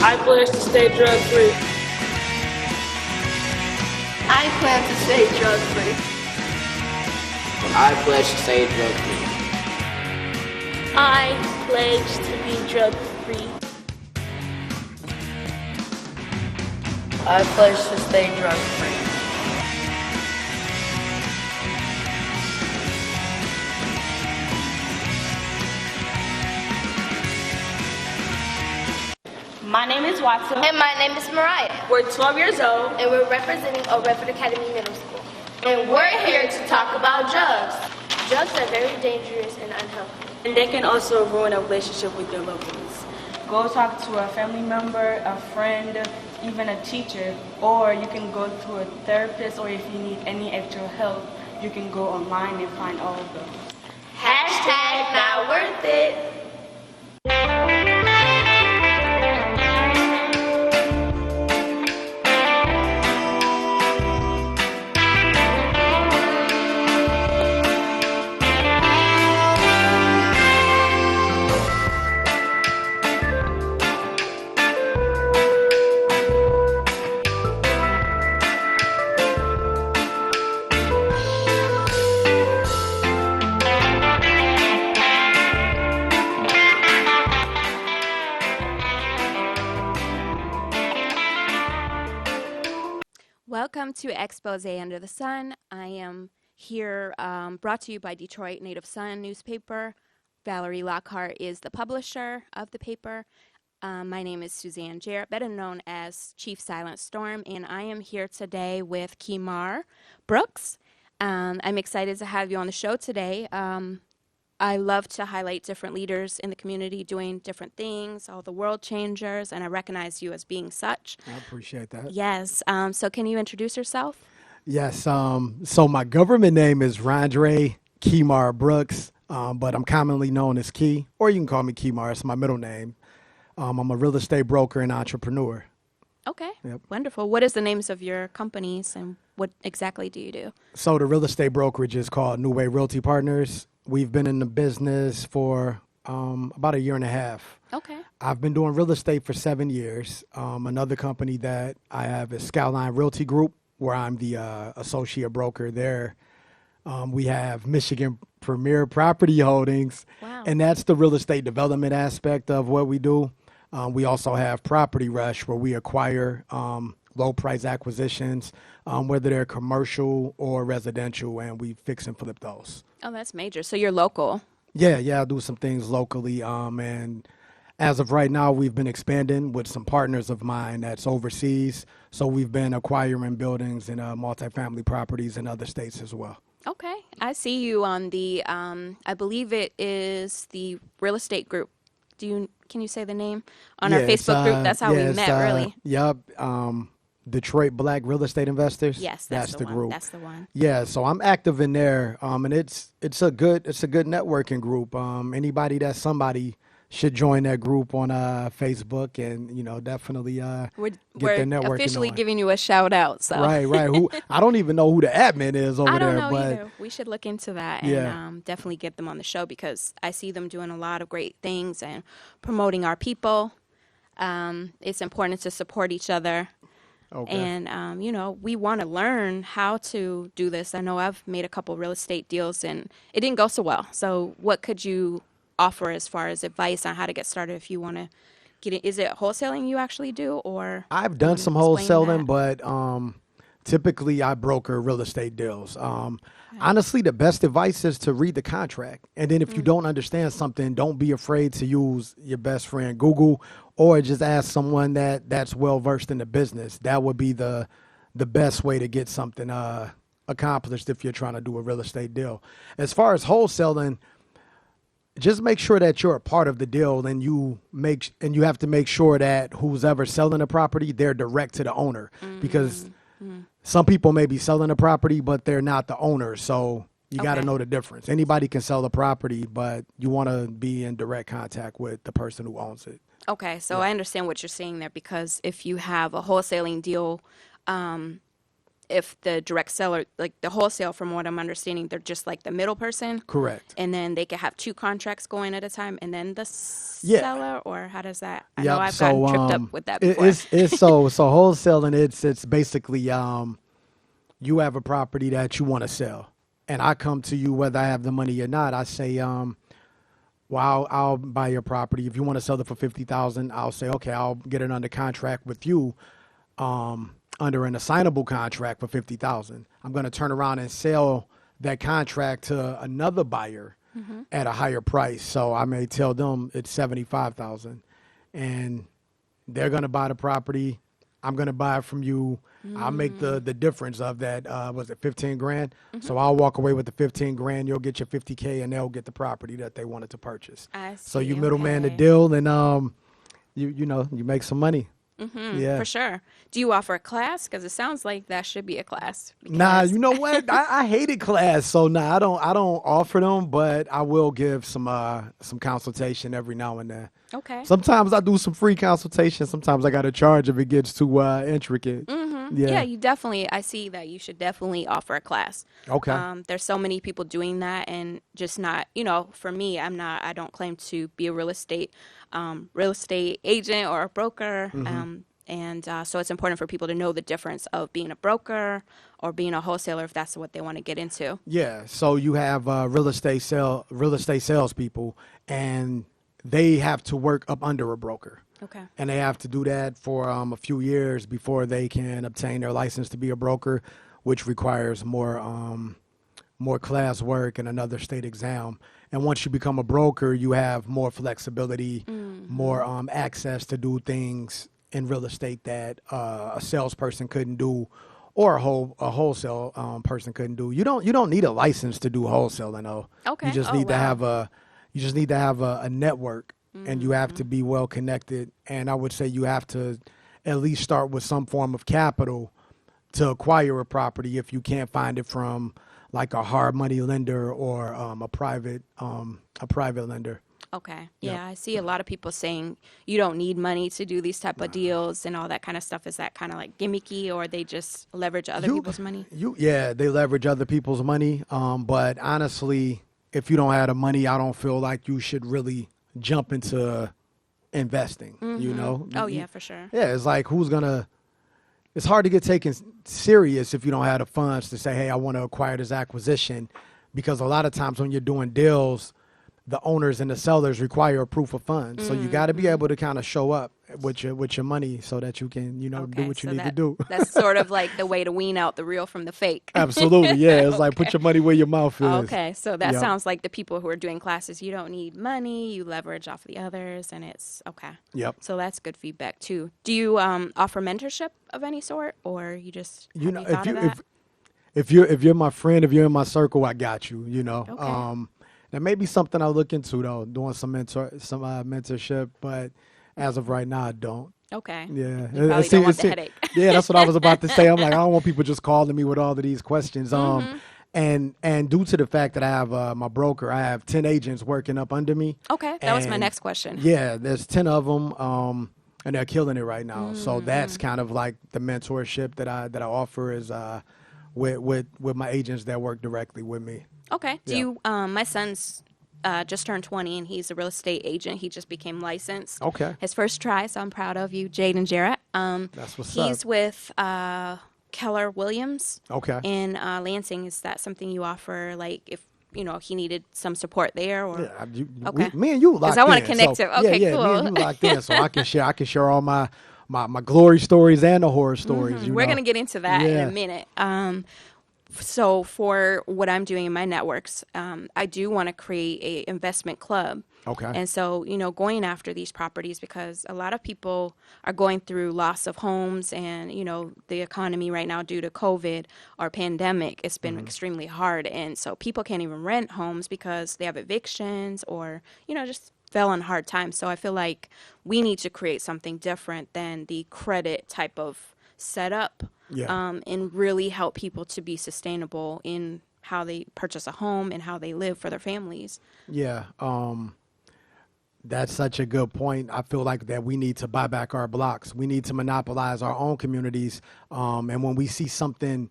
I pledge to stay drug free. I plan to stay drug free. I pledge to stay drug free. I pledge to be drug free. I pledge to stay drug free. My name is Watson. And my name is Mariah. We're 12 years old. And we're representing Old Redford Academy Middle School. And we're here to talk about drugs. Drugs are very dangerous and unhealthy. And they can also ruin a relationship with your loved ones. Go talk to a family member, a friend, even a teacher, or you can go to a therapist, or if you need any extra help, you can go online and find all of those. Hashtag not worth it. Welcome to Expose Under the Sun. I am here brought to you by Detroit Native Sun newspaper. Valerie Lockhart is the publisher of the paper. My name is Suzanne Jarrett, better known as Chief Silent Storm, and I am here today with Kimar Brooks. I'm excited to have you on the show today. I love to highlight different leaders in the community doing different things, all the world changers, and I recognize you as being such. I appreciate that. Yes. So can you introduce yourself? Yes. So my government name is Rondre Kimar Brooks, but I'm commonly known as Key, or you can call me Kimar. It's my middle name. I'm a real estate broker and entrepreneur. Okay. Yep. Wonderful. What is the names of your companies and what exactly do you do? So the real estate brokerage is called New Way Realty Partners. We've been in the business for about a year and a half. Okay. I've been doing real estate for 7 years. Another company that I have is Skyline Realty Group, where I'm the associate broker there. We have Michigan Premier Property Holdings, Wow. and that's the real estate development aspect of what we do. We also have Property Rush, where we acquire low price acquisitions, whether they're commercial or residential, and we fix and flip those. Oh, that's major. So you're local. Yeah, I do some things locally, and as of right now, we've been expanding with some partners of mine that's overseas. So we've been acquiring buildings and multifamily properties in other states as well. Okay. I see you on the, I believe it is the real estate group. Can you say the name? On our Facebook group, that's how we met, really. Yep. Detroit Black Real Estate Investors. Yes, that's the one. group. That's the one. Yeah, so I'm active in there, and it's a good networking group. Anybody that's somebody should join that group on Facebook, and definitely We're their networking officially on. giving you a shout out. So Right. Who I don't even know who the admin is over I don't there, know but either. We should look into that Yeah. and definitely get them on the show because I see them doing a lot of great things and promoting our people. It's important to support each other. okay. And, we want to learn how to do this. I know I've made a couple real estate deals and it didn't go so well. So what could you offer as far as advice on how to get started if you want to get it? Is it wholesaling you actually do or? I've done some explain wholesaling, that? but typically I broker real estate deals. Honestly, the best advice is to read the contract. And then if you don't understand something, don't be afraid to use your best friend Google or just ask someone that's well-versed in the business. That would be the best way to get something accomplished if you're trying to do a real estate deal. As far as wholesaling, just make sure that you're a part of the deal and you have to make sure that who's ever selling a property, they're direct to the owner because some people may be selling a property, but they're not the owner. So you got to Okay. know the difference. Anybody can sell a property, but you want to be in direct contact with the person who owns it. Okay, so I understand what you're saying there because if you have a wholesaling deal, if the direct seller, like the wholesale, from what I'm understanding, they're just like the middle person. Correct. And then they could have 2 contracts going at a time, and then the Yeah. seller, or how does that? I Yep. know I've gotten tripped up with that before. It's so wholesaling. It's basically you have a property that you want to sell, and I come to you whether I have the money or not. I say well, I'll buy your property. If you want to sell it for $50,000, I'll say, okay, I'll get it under contract with you, under an assignable contract for $50,000. I'm going to turn around and sell that contract to another buyer at a higher price. So I may tell them it's $75,000, and they're going to buy the property. I'm going to buy it from you. I'll make the difference of that. Was it 15 grand? So I'll walk away with the 15 grand. You'll get your 50K, and they'll get the property that they wanted to purchase. I So see, you middleman the okay. deal, and you make some money. Yeah. For sure. Do you offer a class? Because it sounds like that should be a class. Nah, because- you know what? I hated class, so nah, I don't offer them, but I will give some consultation every now and then. Okay. Sometimes I do some free consultation. Sometimes I got to charge if it gets too intricate. Yeah, you definitely. I see that you should definitely offer a class. Okay. There's so many people doing that, and just not. For me, I don't claim to be a real estate agent or a broker. So it's important for people to know the difference of being a broker or being a wholesaler if that's what they want to get into. Yeah. So you have real estate salespeople, and they have to work up under a broker. Okay. And they have to do that for a few years before they can obtain their license to be a broker, which requires more class work and another state exam. And once you become a broker, you have more flexibility, more access to do things in real estate that a salesperson couldn't do, or a wholesale person couldn't do. You don't need a license to do wholesaling, though. Okay. You just Oh, need to wow. have a network, and you have to be well connected. And I would say you have to at least start with some form of capital to acquire a property if you can't find it from like a hard money lender or a private lender. Okay. Yeah, I see a lot of people saying you don't need money to do these type of deals and all that kind of stuff. Is that kind of like gimmicky, or they just leverage other people's money? They leverage other people's money. But honestly, if you don't have the money, I don't feel like you should really jump into investing. Oh, yeah, for sure. Yeah, it's like it's hard to get taken serious if you don't have the funds to say, hey, I want to acquire this acquisition, because a lot of times when you're doing deals, the owners and the sellers require a proof of funds. So you got to be able to kind of show up with your money so that you can, do what you need to do. That's sort of like the way to wean out the real from the fake. Absolutely. Yeah. It's like, put your money where your mouth is. Okay, so that Yep. sounds like the people who are doing classes, you don't need money, you leverage off the others, and it's okay. Yep. So that's good feedback too. Do you offer mentorship of any sort, or you just have you thought of that? if you're my friend, if you're in my circle, I got you, Okay. That may be something I'll look into, though, doing some mentorship, but as of right now, I don't. Okay. Yeah. You probably don't want the headache. Yeah, that's what I was about to say. I'm like, I don't want people just calling me with all of these questions. Mm-hmm. And due to the fact that I have my broker, I have 10 agents working up under me. Okay, that was my And, next question. Yeah, there's 10 of them, and they're killing it right now. So Mm-hmm. that's kind of like the mentorship that I offer is with my agents that work directly with me. Okay. Do Yeah. you? My son's just turned 20, and he's a real estate agent. He just became licensed. Okay. His first try, so I'm proud of you, Jade and Jarrett. That's what's he's up. with Keller Williams Okay. in Lansing. Is that something you offer? Like if he needed some support there, or Yeah, Okay. me and you locked in. Because I wanna connect to- okay, yeah, me cool. and you locked in, so I can share all my glory stories and the horror stories. We're gonna get into that in Yeah. a minute. So for what I'm doing in my networks, I do want to create a investment club. Okay. And so, going after these properties, because a lot of people are going through loss of homes and, the economy right now due to COVID or pandemic, it's been extremely hard. And so people can't even rent homes because they have evictions or, just fell on hard times. So I feel like we need to create something different than the credit type of setup. Yeah. And really help people to be sustainable in how they purchase a home and how they live for their families. Yeah. That's such a good point. I feel like that we need to buy back our blocks. We need to monopolize our own communities. And when we see something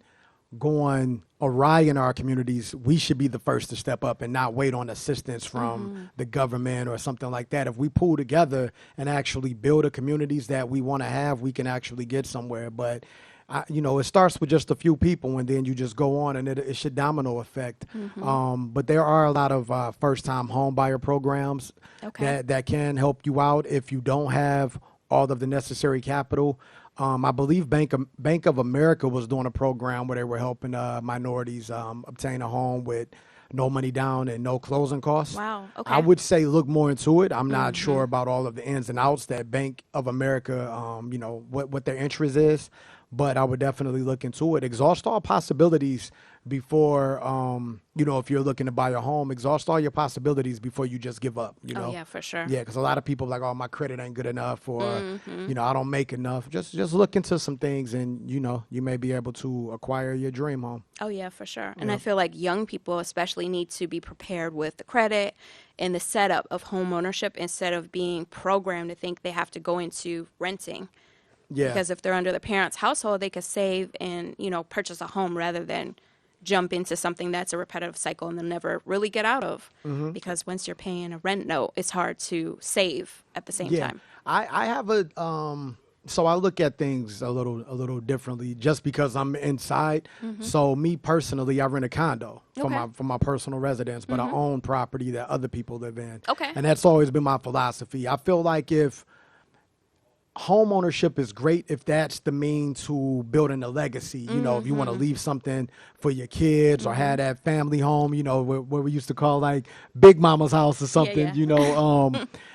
going awry in our communities, we should be the first to step up and not wait on assistance from the government or something like that. If we pull together and actually build the communities that we want to have, we can actually get somewhere. But it starts with just a few people, and then you just go on, and it should domino effect. But there are a lot of first-time home buyer programs that can help you out if you don't have all of the necessary capital. I believe Bank of America was doing a program where they were helping minorities obtain a home with no money down and no closing costs. Wow. Okay. I would say look more into it. I'm not sure about all of the ins and outs that Bank of America, what their interest is, but I would definitely look into it. Exhaust all possibilities before, if you're looking to buy a home, exhaust all your possibilities before you just give up, Oh, yeah, for sure. Yeah, because a lot of people are like, oh, my credit ain't good enough, or, I don't make enough. Just look into some things, and, you may be able to acquire your dream home. Oh, yeah, for sure. And I feel like young people especially need to be prepared with the credit and the setup of home ownership instead of being programmed to think they have to go into renting. Yeah. Because if they're under the parent's household, they could save and, purchase a home rather than jump into something that's a repetitive cycle and they'll never really get out of. Because once you're paying a rent note, it's hard to save at the same time. I have so I look at things a little differently just because I'm inside. So me personally, I rent a condo for my personal residence, but I own property that other people live in. Okay. And that's always been my philosophy. I feel like if home ownership is great if that's the means to building a legacy. If you want to leave something for your kids or have that family home, where we used to call like Big Mama's house or something,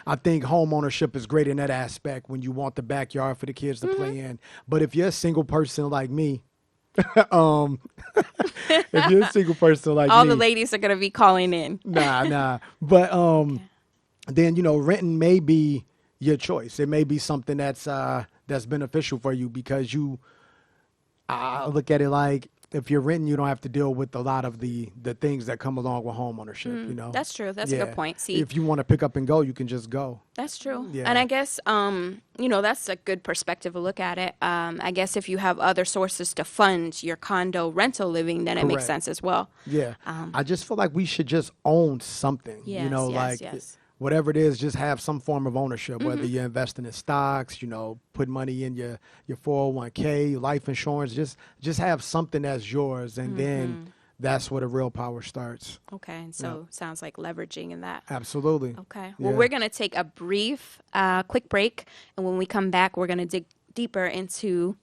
I think home ownership is great in that aspect when you want the backyard for the kids to play in. But if you're a single person like me, if you're a single person like All me, the ladies are going to be calling in. Nah. But then, renting may be your choice. It may be something that's beneficial for you because I look at it like if you're renting, you don't have to deal with a lot of the things that come along with home ownership. That's true. That's a good point. See, if you want to pick up and go, you can just go. That's true. Yeah. And I guess, that's a good perspective to look at it. I guess if you have other sources to fund your condo rental living, then it makes Correct. sense as well. Yeah. I just feel like we should just own something. Yes. Whatever it is, just have some form of ownership, whether you're investing in stocks, put money in your 401k, life insurance, just have something that's yours. And then that's where the real power starts. Okay. And so sounds like leveraging in that. Absolutely. Okay. Well, Yeah. we're going to take a brief, quick break. And when we come back, we're going to dig deeper into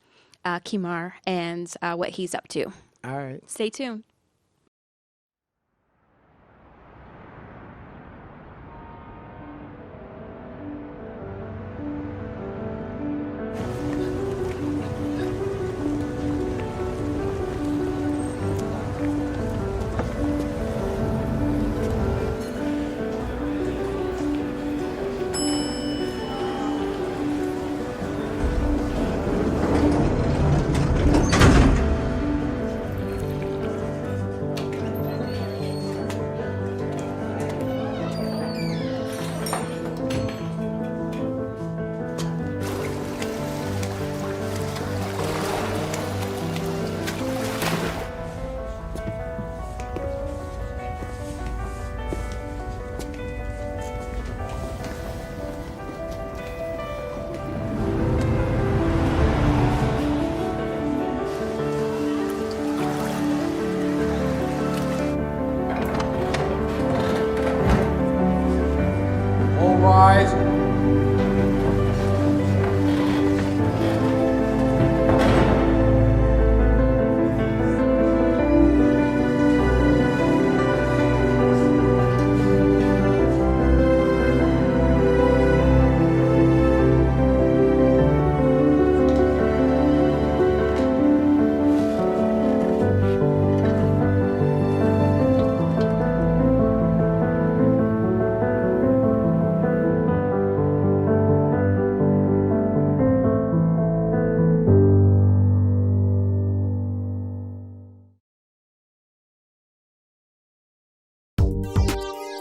Kimar and what he's up to. All right. Stay tuned. rise.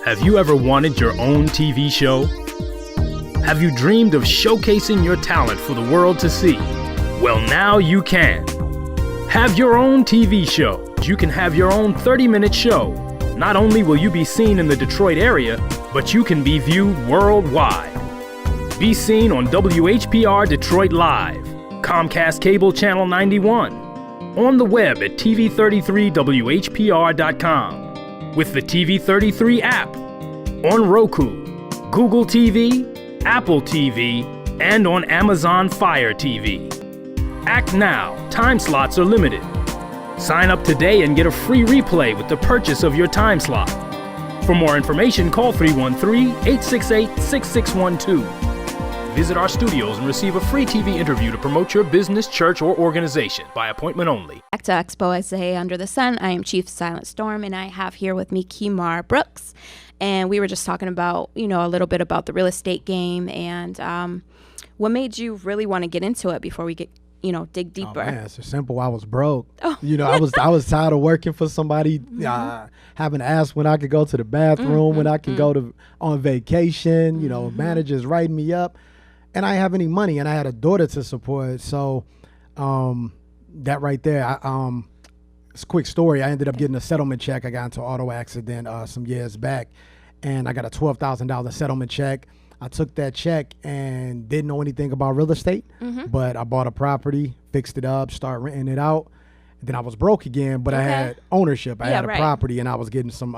Have you ever wanted your own TV show? Have you dreamed of showcasing your talent for the world to see? Well, now you can. Have your own TV show. You can have your own 30-minute show. Not only will you be seen in the Detroit area, but you can be viewed worldwide. Be seen on WHPR Detroit Live, Comcast Cable Channel 91, on the web at TV33WHPR.com, with the TV33 app, on Roku, Google TV, Apple TV, and on Amazon Fire TV. Act now. Time slots are limited. Sign up today and get a free replay with the purchase of your time slot. For more information, call 313-868-6612. Visit our studios and receive a free TV interview to promote your business, church, or organization by appointment only. Back to Exposé Under the Sun. I am Chief Silent Storm, and I have here with me Kimar Brooks. And we were just talking about, a little bit about the real estate game and what made you really want to get into it before we get, dig deeper. Oh, man, it's simple. I was broke. Oh. I was tired of working for somebody, having to ask when I could go to the bathroom, when I can go on vacation. Managers writing me up, and I didn't have any money, and I had a daughter to support. So that right there, it's a quick story. I ended up getting a settlement check. I got into an auto accident some years back, and I got a $12,000 settlement check. I took that check and didn't know anything about real estate, but I bought a property, fixed it up, started renting it out. And then I was broke again, but I had ownership. I had a property, and I was getting some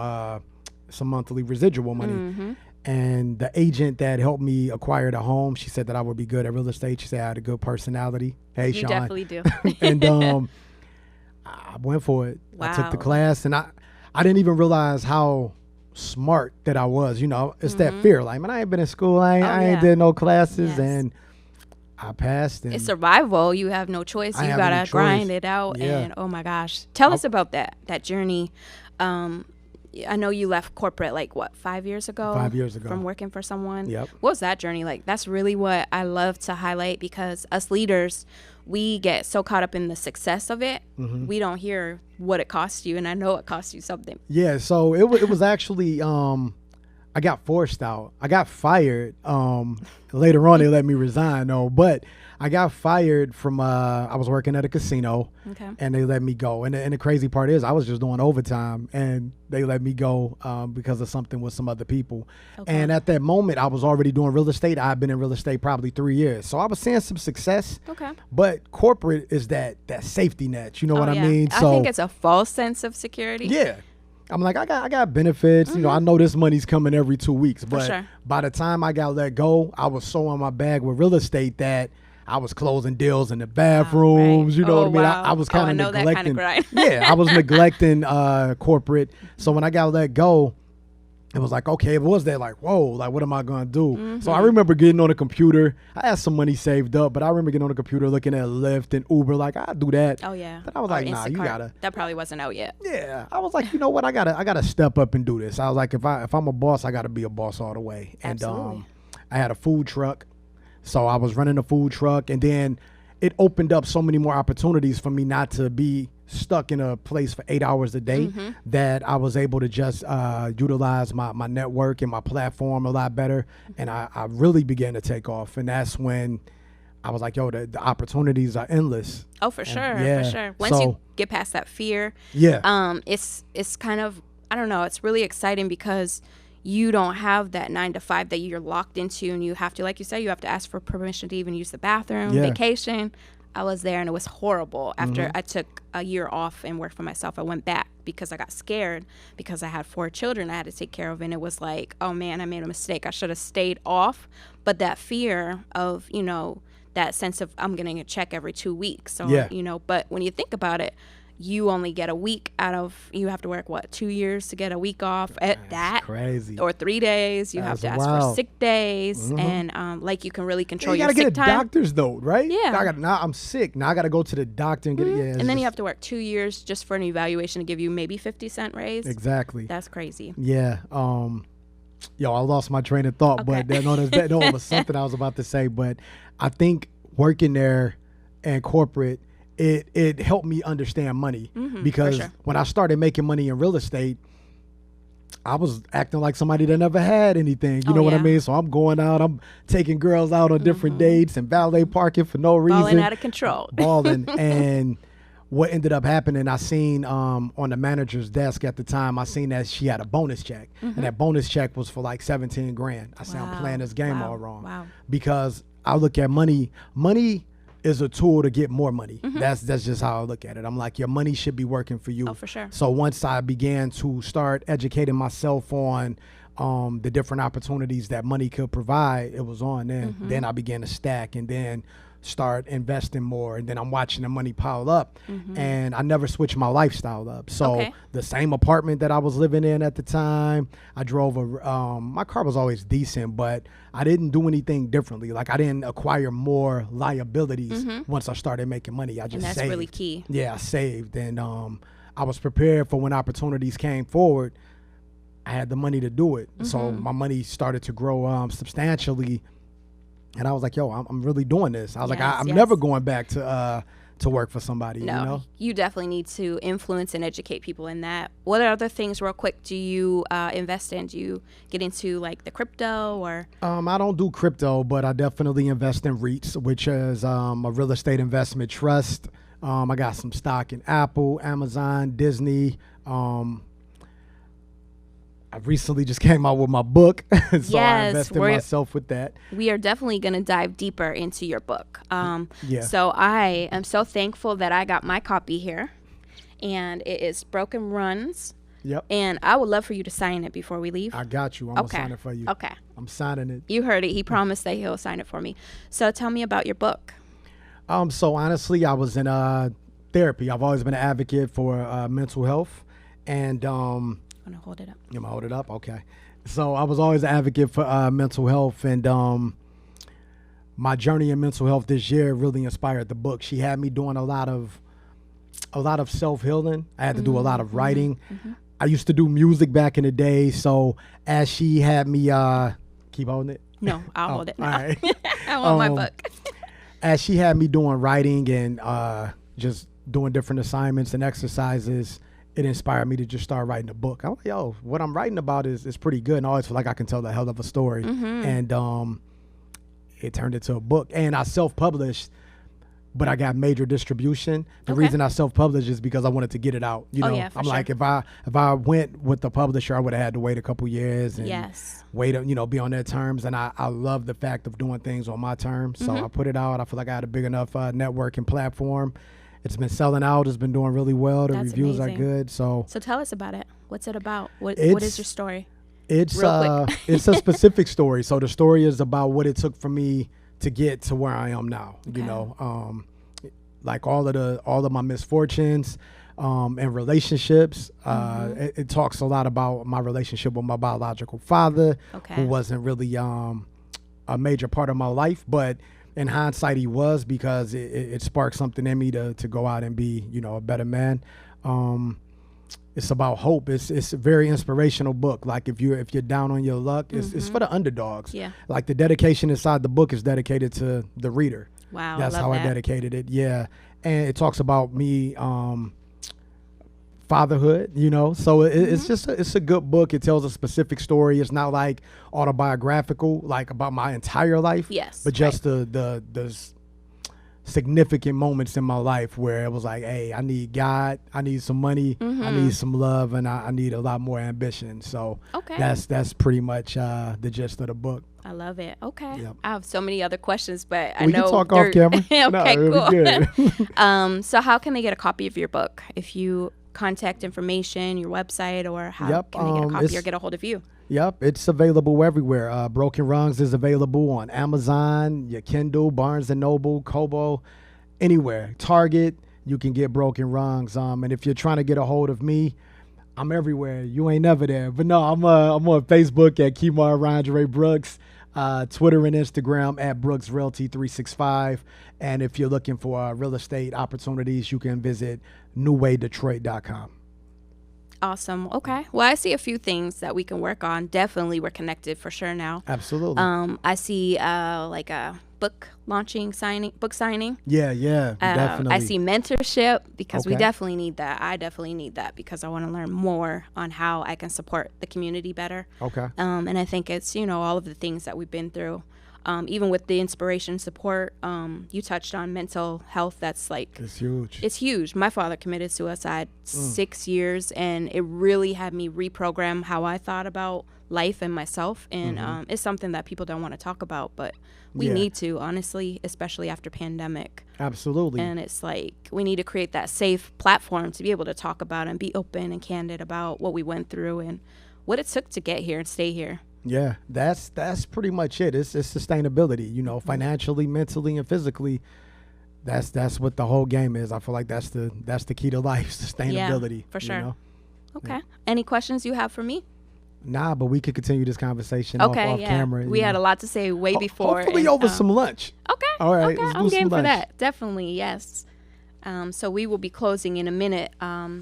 monthly residual money. And the agent that helped me acquire the home, she said that I would be good at real estate. She said I had a good personality. Hey, Sean. You definitely do. And I went for it. Wow. I took the class, and I didn't even realize how smart that I was. It's that fear. Like, man, I ain't been in school. I ain't did no classes, and I passed. And it's survival. You have no choice. You got to grind it out. Yeah. And oh my gosh. Tell us about that journey. I know you left corporate 5 years ago? 5 years ago. From working for someone. Yep. What was that journey like? That's really what I love to highlight, because us leaders, we get so caught up in the success of it. We don't hear what it costs you, and I know it costs you something. Yeah, so it was actually, I got forced out. I got fired. Later on, they let me resign, though. But I got fired from, I was working at a casino, and they let me go. And the crazy part is I was just doing overtime, and they let me go because of something with some other people. And at that moment, I was already doing real estate. I've been in real estate probably 3 years. So I was seeing some success. But corporate is that safety net. You know what I mean? I think it's a false sense of security. Yeah. I'm like, I got benefits. I know this money's coming every 2 weeks. But by the time I got let go, I was so on my bag with real estate that I was closing deals in the bathrooms. You know what I mean? I was kind of neglecting. That kind of I was neglecting corporate. So when I got let go, it was like, okay, it was that whoa, what am I going to do? So I remember getting on the computer. I had some money saved up, but I remember getting on the computer looking at Lyft and Uber, I'll do that. Oh, yeah. But I was like, nah, you got to. That probably wasn't out yet. Yeah. I was like, you know what? I gotta step up and do this. I was like, if I'm a boss, I got to be a boss all the way. Absolutely. And I had a food truck. So I was running a food truck, and then it opened up so many more opportunities for me not to be stuck in a place for 8 hours a day, that I was able to just utilize my network and my platform a lot better. And I really began to take off. And that's when I was like, yo, the opportunities are endless. Oh, for sure. For sure. Once you get past that fear, it's kind of, I don't know, it's really exciting because you don't have that 9 to 5 that you're locked into, and you have to, like you said, you have to ask for permission to even use the bathroom, vacation. I was there, and it was horrible. After I took a year off and worked for myself, I went back because I got scared because I had 4 children I had to take care of, and it was like, oh man, I made a mistake. I should have stayed off. But that fear of, that sense of I'm getting a check every 2 weeks. So, but when you think about it, you only get a week out of, you have to work 2 years to get a week off at that. Crazy. Or 3 days. You have to ask for sick days. And you can really control your sick time. You got to get a doctor's note, right? Yeah. Now I'm sick. Now I got to go to the doctor and get it. And then you have to work 2 years just for an evaluation to give you maybe 50-cent raise. Exactly. That's crazy. Yeah. I lost my train of thought, but it was something I was about to say. But I think working there and corporate, it helped me understand money, because when I started making money in real estate, I was acting like somebody that never had anything. You know what I mean? So I'm going out, I'm taking girls out on different dates and valet parking for no reason. Balling out of control. Balling. And what ended up happening, I seen on the manager's desk at the time, I seen that she had a bonus check. And that bonus check was for like 17 grand. I said, I'm playing this game all wrong. Wow. Because I look at money is a tool to get more money. That's just how I look at it. I'm like, your money should be working for you. Oh, for sure. So once I began to start educating myself on the different opportunities that money could provide, it was on then. Then I began to stack and then start investing more, and then I'm watching the money pile up, and I never switched my lifestyle up. So the same apartment that I was living in at the time, I drove my car was always decent, but I didn't do anything differently. Like I didn't acquire more liabilities once I started making money. I just And that's saved. really key. Yeah, I saved, and I was prepared for when opportunities came forward. I had the money to do it. So my money started to grow substantially. And I was like, yo, I'm really doing this. I was like, I'm never going back to work for somebody. No, you know? You definitely need to influence and educate people in that. What other things, real quick, do you invest in? Do you get into like the crypto or? I don't do crypto, but I definitely invest in REITs, which is a real estate investment trust. I got some stock in Apple, Amazon, Disney. I recently just came out with my book, so I invested myself with that. We are definitely going to dive deeper into your book. Yeah. So I am so thankful that I got my copy here, and it is Broken Runs. Yep. And I would love for you to sign it before we leave. I got you. I'm going to sign it for you. Okay. I'm signing it. You heard it. He promised that he'll sign it for me. So tell me about your book. So honestly, I was in therapy. I've always been an advocate for mental health, and I'm going to hold it up. You want to hold it up? Okay. So I was always an advocate for mental health, and my journey in mental health this year really inspired the book. She had me doing a lot of self-healing. I had to do a lot of writing. I used to do music back in the day, so as she had me keep holding it. No, I'll hold it now. All right. I want my book. As she had me doing writing and just doing different assignments and exercises, it inspired me to just start writing a book. I'm like, yo, what I'm writing about is pretty good, and I always feel like I can tell the hell of a story. And it turned into a book, and I self-published, but I got major distribution. The reason I self-published is because I wanted to get it out. You know, yeah, I'm like, if I went with the publisher, I would have had to wait a couple years and wait, be on their terms. And I love the fact of doing things on my terms. So I put it out. I feel like I had a big enough network and platform. It's been selling out. It's been doing really well. The reviews are good. So tell us about it. What's it about? What is your story? It's it's a specific story. So the story is about what it took for me to get to where I am now. You know, like all of my misfortunes and relationships. It talks a lot about my relationship with my biological father, who wasn't really a major part of my life, but in hindsight, he was, because it sparked something in me to go out and be, a better man. It's about hope. It's a very inspirational book. Like if you're down on your luck, it's for the underdogs. Yeah. Like the dedication inside the book is dedicated to the reader. Wow. That's how I dedicated it. Yeah. And it talks about me, fatherhood, so it's just it's a good book. It tells a specific story. It's not like autobiographical, like about my entire life, but just the significant moments in my life where it was like, hey, I need God, I need some money, I need some love, and I need a lot more ambition. So that's pretty much the gist of the book. I love it. Okay. Yep. I have so many other questions, but we can talk off camera. Okay, no, cool. So how can they get a copy of your book? If you contact information, your website, or how can they get a copy or get a hold of you? Yep, it's available everywhere. Broken Rungs is available on Amazon, your Kindle, Barnes & Noble, Kobo, anywhere. Target, you can get Broken Rungs. And if you're trying to get a hold of me, I'm everywhere. You ain't never there. But no, I'm on Facebook at Kemar Rondre Brooks, Twitter and Instagram at Brooks Realty 365. And if you're looking for real estate opportunities, you can visit newwaydetroit.com. Awesome. Okay. Well, I see a few things that we can work on. Definitely, we're connected for sure now. Absolutely. I see like a book signing. Yeah, definitely. I see mentorship, because we definitely need that. I definitely need that because I want to learn more on how I can support the community better. Okay. And I think it's, all of the things that we've been through. even with the inspiration support, you touched on mental health. That's like, It's huge. it's huge. My father committed suicide 6 years, and it really had me reprogram how I thought about life and myself. And it's something that people don't want to talk about, but we Yeah. need to, honestly, especially after pandemic. Absolutely. And it's like we need to create that safe platform to be able to talk about and be open and candid about what we went through and what it took to get here and stay here. Yeah, that's pretty much it. It's sustainability, financially, mentally, and physically. That's what the whole game is. I feel like that's the key to life, sustainability. for sure. You know? Okay. Any questions you have for me? Nah, but we could continue this conversation Okay, off yeah. camera. We had a lot to say way before. Hopefully and, over some lunch. Okay. All right, Okay. let's I'm do some game for lunch. that. Definitely. Yes. So we will be closing in a minute.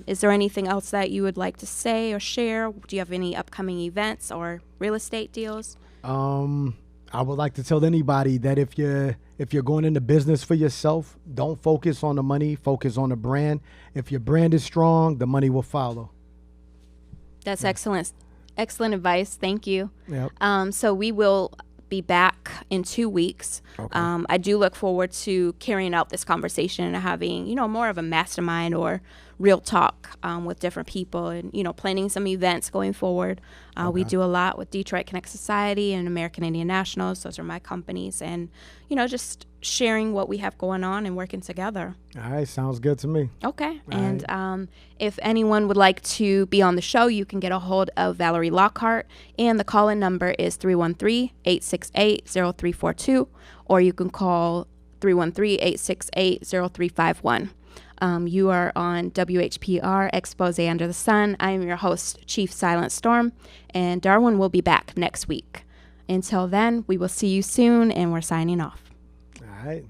Is there anything else that you would like to say or share? Do you have any upcoming events or real estate deals? I would like to tell anybody that if you're going into business for yourself, don't focus on the money, focus on the brand. If your brand is strong, the money will follow. That's excellent. Excellent advice. Thank you. Yep. So we will be back in 2 weeks. Okay. I do look forward to carrying out this conversation and having, more of a mastermind or real talk with different people and, planning some events going forward. We do a lot with Detroit Connect Society and American Indian Nationals. Those are my companies. And, just sharing what we have going on and working together. All right, sounds good to me. Okay. All And if anyone would like to be on the show, you can get a hold of Valerie Lockhart. And the call-in number is 313-868-0342. Or you can call 313-868-0351. You are on WHPR Expose Under the Sun. I am your host, Chief Silent Storm. And Darwin will be back next week. Until then, we will see you soon, and we're signing off. All right.